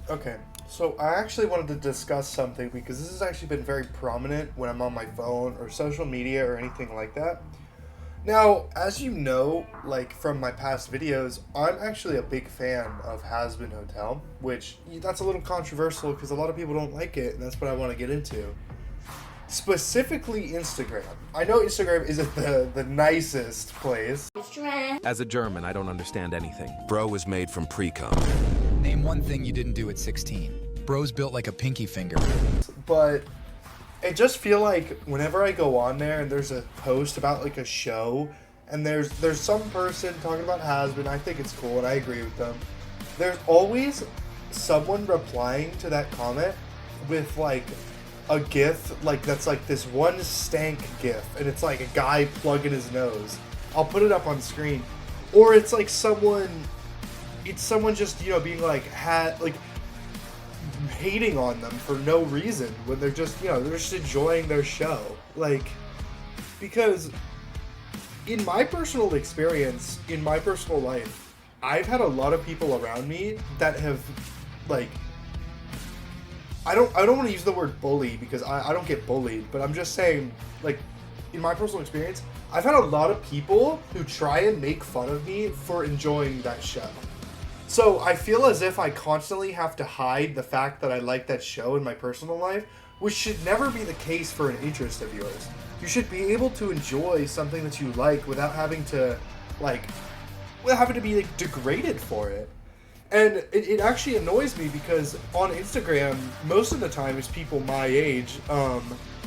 Okay, so I actually wanted to discuss something because this has actually been very prominent when I'm on my phone or social media or anything like that. Now, as you know, like from my past videos, I'm actually a big fan of Hazbin Hotel, which that's a little controversial because a lot of people don't like it, and that's what I want to get into. Specifically, Instagram. I know Instagram isn't the nicest place, As a German, I don't understand anything. Bro was made from pre-cum. Name one thing you didn't do at 16. Bro's built like a pinky finger. but I just feel like whenever I go on there and there's a post about like a show and there's some person talking about Hazbin, I think it's cool and I agree with them. There's always someone replying to that comment with like a gif like that's like this one stank gif and it's like a guy plugging his nose. I'll put it up on screen. Or it's someone just, being like hating on them for no reason when they're just, they're just enjoying their show. Like, because in my personal experience, in my personal life, I've had a lot of people around me that have, like, I don't want to use the word bully because I don't get bullied, but I'm just saying, like, in my personal experience, I've had a lot of people who try and make fun of me for enjoying that show. So I feel as if I constantly have to hide the fact that I like that show in my personal life, which should never be the case for an interest of yours. You should be able to enjoy something that you like without having to, be like, degraded for it. And it actually annoys me because on Instagram, most of the time it's people my age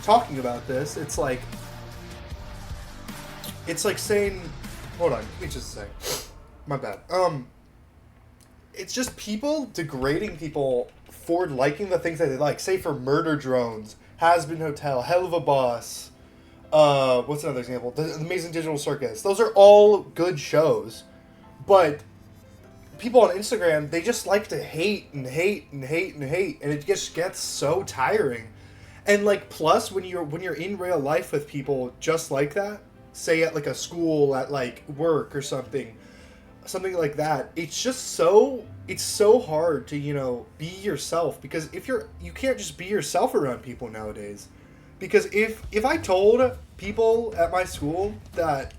talking about this. It's like saying, hold on, give me just a sec. My bad. It's just people degrading people for liking the things that they like. Say for Murder Drones, Hazbin Hotel, Hell of a Boss. What's another example? The Amazing Digital Circus. Those are all good shows, but people on Instagram, they just like to hate and hate and hate and hate, and it just gets so tiring. And like, plus when you're in real life with people just like that, say at like a school, at like work or something like that, it's so hard to be yourself, because you can't just be yourself around people nowadays. Because if I told people at my school that,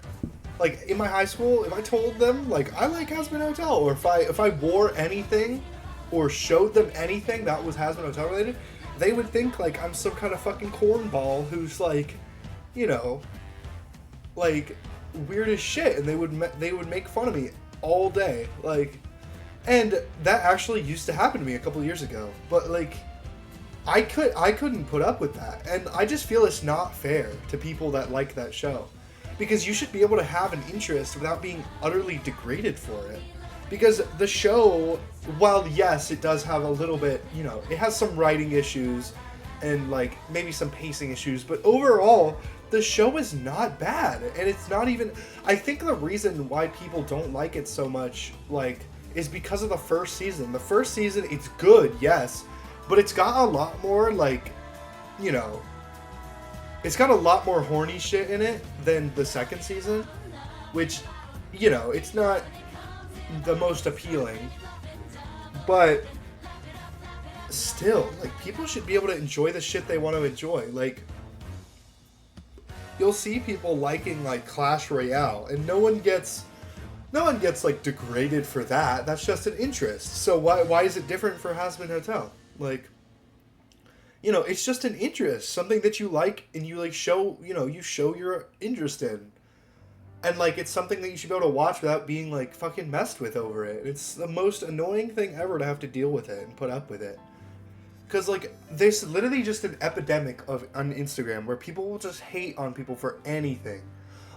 like in my high school, if I told them like I like Hazbin Hotel, or if I wore anything or showed them anything that was Hazbin Hotel related, they would think like I'm some kind of fucking cornball who's like, like weird as shit, and they would make fun of me all day, like. And that actually used to happen to me a couple years ago, but like I couldn't put up with that, and I just feel it's not fair to people that like that show, because you should be able to have an interest without being utterly degraded for it. Because the show, while yes, it does have a little bit, it has some writing issues and like maybe some pacing issues, but overall the show is not bad, and it's not even. I think the reason why people don't like it so much, like, is because of the first season. The first season, it's good, yes, but it's got a lot more, like, it's got a lot more horny shit in it than the second season, which, it's not the most appealing, but still, like, people should be able to enjoy the shit they want to enjoy. Like, you'll see people liking, like, Clash Royale, and no one gets like degraded for that. That's just an interest. So why is it different for Hazbin Hotel? Like, it's just an interest, something that you like, and you like show you show your interest in, and like it's something that you should be able to watch without being like fucking messed with over it. It's the most annoying thing ever to have to deal with it and put up with it. Because, like, there's literally just an epidemic on Instagram where people will just hate on people for anything.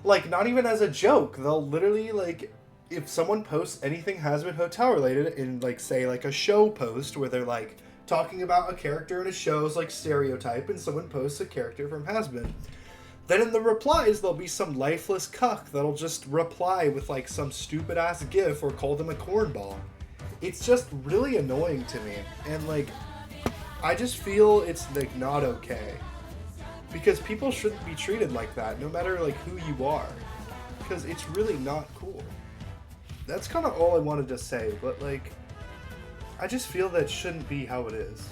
Like, not even as a joke. They'll literally, like, if someone posts anything Hazbin Hotel related in, like, say, like, a show post where they're, like, talking about a character in a show's, like, stereotype, and someone posts a character from Hazbin, then in the replies, there'll be some lifeless cuck that'll just reply with, like, some stupid-ass gif or call them a cornball. It's just really annoying to me. And, like, I just feel it's, like, not okay. Because people shouldn't be treated like that, no matter, like, who you are. Because it's really not cool. That's kind of all I wanted to say, but, like, I just feel that shouldn't be how it is.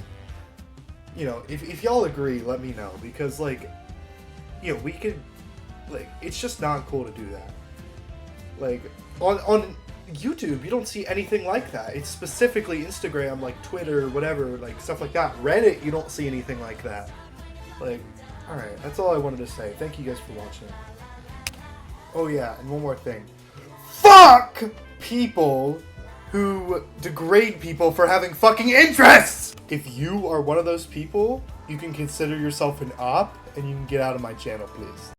You know, if y'all agree, let me know, because like, you know, we could, like, it's just not cool to do that. Like, on YouTube, you don't see anything like that. It's specifically Instagram, like Twitter, whatever, like stuff like that. Reddit, you don't see anything like that. Like, alright, that's all I wanted to say. Thank you guys for watching. Oh yeah, and one more thing. Fuck people who degrade people for having fucking interests! If you are one of those people, you can consider yourself an op, and you can get out of my channel, please.